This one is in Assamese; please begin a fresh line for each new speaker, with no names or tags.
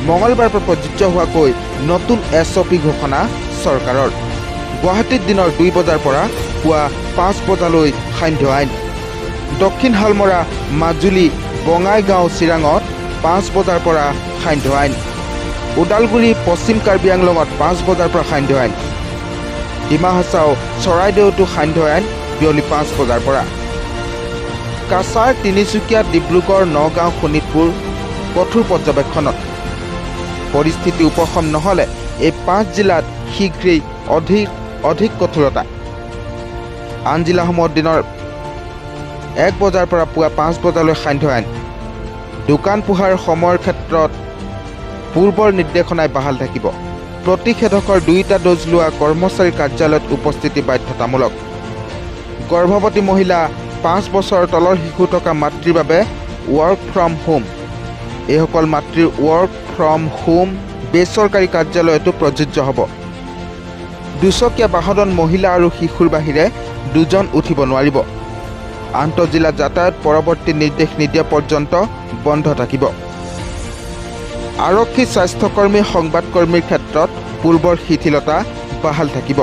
মঙলবাৰৰ পৰা প্ৰযোজ্য হোৱাকৈ নতুন SOP ঘোষণা চৰকাৰৰ। গুৱাহাটীত দিনৰ 2 বজাৰ পৰা পুৱা 5 বজালৈ সান্ধ্য আইন। দক্ষিণ হালমৰা, মাজুলী, বঙাইগাঁও, চিৰাঙত 5 বজাৰ পৰা সান্ধ্য আইন। ওদালগুৰি, পশ্চিম কাৰ্বি আংলঙত 5 বজাৰ পৰা সান্ধ্য আইন। ডিমা হাছাও, চৰাইদেউতো সান্ধ্য আইন বিয়লি 5 বজাৰ পৰা। কাছাৰ, তিনিচুকীয়া, ডিব্ৰুগড়, নগাঁও, শোণিতপুৰ কঠোৰ পৰ্যবেক্ষণত। পৰিস্থিতি উপশম নহ'লে এই 5 জিলাত শীঘ্ৰেই অধিক কঠোৰতা। আন জিলাসমূহত দিনৰ 1 বজাৰ পৰা পুৱা 5 বজালৈ সান্ধ্য আইন। দোকান পোহাৰ সময়ৰ ক্ষেত্ৰত পূৰ্বৰ নিৰ্দেশনাই বাহাল থাকিব। প্ৰতিষেধকৰ 2টা ড'জ লোৱা কৰ্মচাৰীৰ কাৰ্যালয়ত উপস্থিতি বাধ্যতামূলক। গৰ্ভৱতী মহিলা, 5 বছৰৰ তলৰ শিশু থকা মাতৃৰ বাবে ৱৰ্ক ফ্ৰম হোম। এইসকল মাতৃৰ ৱৰ্ক ফ্ৰম হোম বেচৰকাৰী কাৰ্যালয়তো প্ৰযোজ্য হ'ব। দুচকীয়া বাহনত মহিলা আৰু শিশুৰ বাহিৰে 2জন উঠিব নোৱাৰিব। আন্তঃজিলা যাতায়াত পৰৱৰ্তী নিৰ্দেশ নিদিয়া পৰ্যন্ত বন্ধ থাকিব। আৰক্ষী, স্বাস্থ্যকৰ্মী, সংবাদকৰ্মীৰ ক্ষেত্ৰত পূৰ্বৰ শিথিলতা বাহাল থাকিব।